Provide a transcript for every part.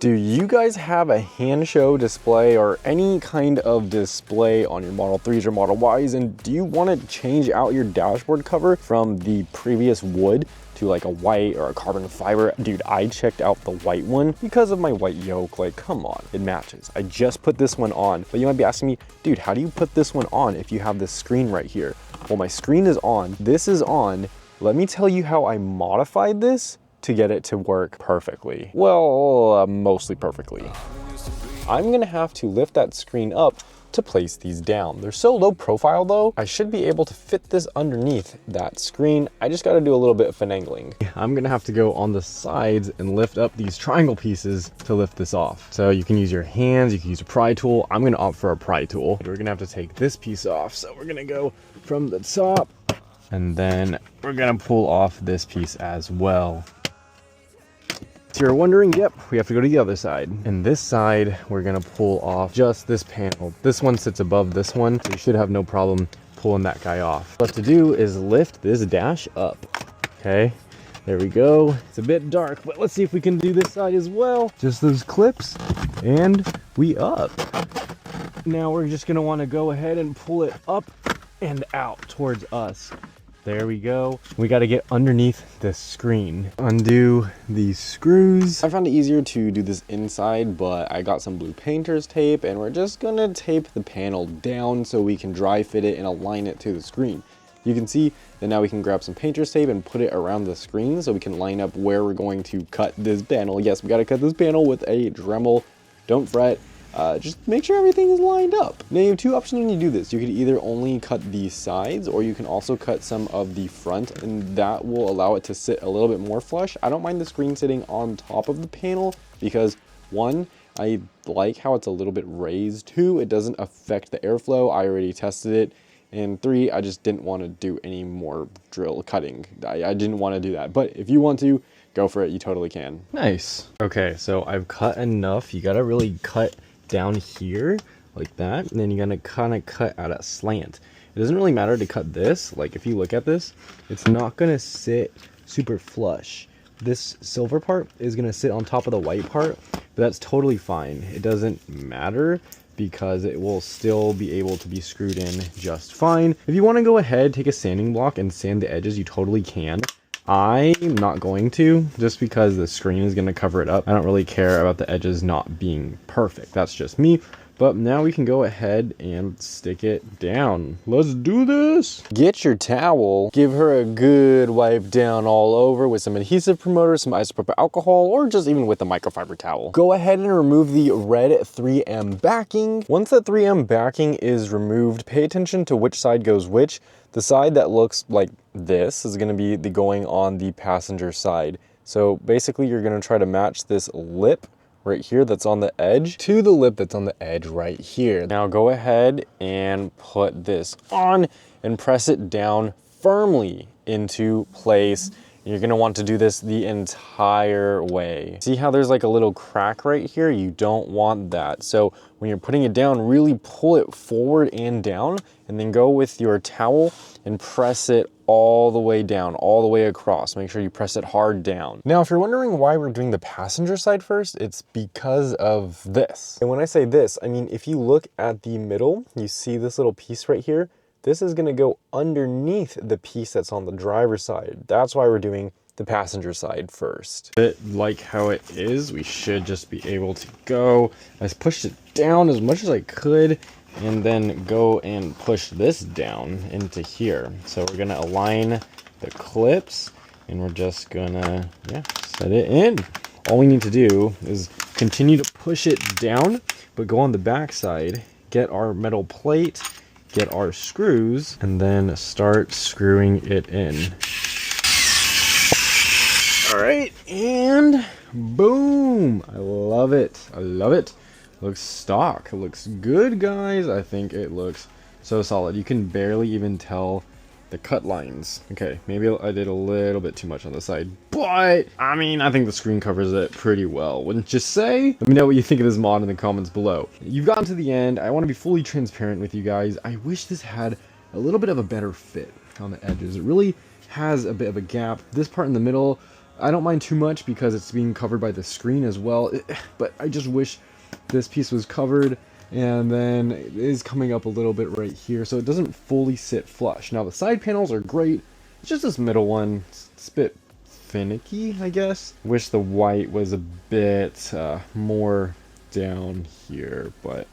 Do you guys have a Hansshow display or any kind of display on your Model 3s or Model Ys, and do you want to change out your dashboard cover from the previous wood to like a white or a carbon fiber? Dude, I checked out the white one because of my white yoke. Like, come on, it matches. I just put this one on, but you might be asking me, dude, how do you put this one on if you have this screen right here? Well, my screen is on, this is on. Let me tell you how I modified this to get it to work perfectly. Well, mostly perfectly. I'm gonna have to lift that screen up to place these down. They're so low profile though, I should be able to fit this underneath that screen. I just gotta do a little bit of finagling. I'm gonna have to go on the sides and lift up these triangle pieces to lift this off. So you can use your hands, you can use a pry tool. I'm gonna opt for a pry tool. We're gonna have to take this piece off. So we're gonna go from the top and then we're gonna pull off this piece as well. So you're wondering, yep, we have to go to the other side. And this side, we're gonna pull off just this panel. This one sits above this one, so you should have no problem pulling that guy off. What to do is lift this dash up. Okay, there we go. It's a bit dark, but let's see if we can do this side as well. Just those clips, and we up. Now we're just gonna wanna go ahead and pull it up and out towards us. There we go. We got to get underneath the screen. Undo these screws. I found it easier to do this inside, but I got some blue painter's tape and we're just gonna tape the panel down so we can dry fit it and align it to the screen. You can see that now we can grab some painter's tape and put it around the screen so we can line up where we're going to cut this panel. Yes, we got to cut this panel with a Dremel. Don't fret. Just make sure everything is lined up. Now you have two options when you do this. You could either only cut the sides, or you can also cut some of the front, and that will allow it to sit a little bit more flush. I don't mind the screen sitting on top of the panel because, one, I like how it's a little bit raised. Two, it doesn't affect the airflow. I already tested it. And three, I just didn't want to do any more drill cutting. I didn't want to do that. But if you want to, go for it. You totally can. Nice. Okay, so I've cut enough. You gotta really cut down here like that, and then you're gonna kind of cut at a slant. It doesn't really matter to cut this. Like, if you look at this, it's not gonna sit super flush. This silver part is gonna sit on top of the white part, but that's totally fine. It doesn't matter because it will still be able to be screwed in just fine. If you want to go ahead, take a sanding block and sand the edges, you totally can. I'm not going to, just because the screen is going to cover it up. I don't really care about the edges not being perfect. That's just me. But now we can go ahead and stick it down. Let's do this. Get your towel, give her a good wipe down all over with some adhesive promoter, some isopropyl alcohol, or just even with a microfiber towel. Go ahead and remove the red 3M backing. Once that 3M backing is removed, pay attention to which side goes which. The side that looks like this is gonna be going on the passenger side. So basically you're gonna try to match this lip right here that's on the edge to the lip that's on the edge right here. Now go ahead and put this on and press it down firmly into place. You're gonna want to do this the entire way. See how there's like a little crack right here? You don't want that. So when you're putting it down, really pull it forward and down, and then go with your towel and press it all the way down, all the way across. Make sure you press it hard down. Now, if you're wondering why we're doing the passenger side first, it's because of this. And when I say this, I mean, if you look at the middle, you see this little piece right here? This is gonna go underneath the piece that's on the driver's side. That's why we're doing the passenger side first. Bit like how it is, we should just be able to go. I just pushed it down as much as I could, and then go and push this down into here. So we're gonna align the clips, and we're just gonna, set it in. All we need to do is continue to push it down, but go on the back side, get our metal plate, get our screws, and then start screwing it in. All right, and boom. I love it. I love it. Looks stock. It looks good, guys. I think it looks so solid. You can barely even tell the cut lines. Okay, maybe I did a little bit too much on the side, but I mean, I think the screen covers it pretty well, wouldn't you say? Let me know what you think of this mod in the comments below. You've gotten to the end. I want to be fully transparent with you guys. I wish this had a little bit of a better fit on the edges. It really has a bit of a gap. This part in the middle, I don't mind too much because it's being covered by the screen as well, but I just wish this piece was covered, and then it is coming up a little bit right here, so it doesn't fully sit flush. Now the side panels are great, it's just this middle one, it's a bit finicky, I guess. Wish the white was a bit more down here, but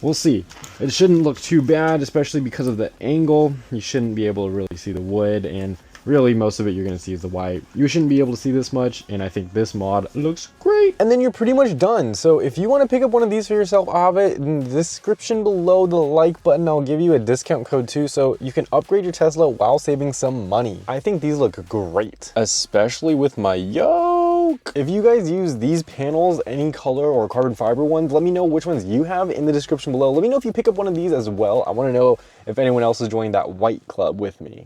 we'll see. It shouldn't look too bad, especially because of the angle. You shouldn't be able to really see the wood, and really most of it you're going to see is the white. You shouldn't be able to see this much, and I think this mod looks great. And then you're pretty much done. So if you want to pick up one of these for yourself, I'll have it in the description below the like button. I'll give you a discount code too, so you can upgrade your Tesla while saving some money. I think these look great, especially with my yoke. If you guys use these panels, any color or carbon fiber ones, let me know which ones you have in the description below. Let me know if you pick up one of these as well. I want to know if anyone else is joining that white club with me.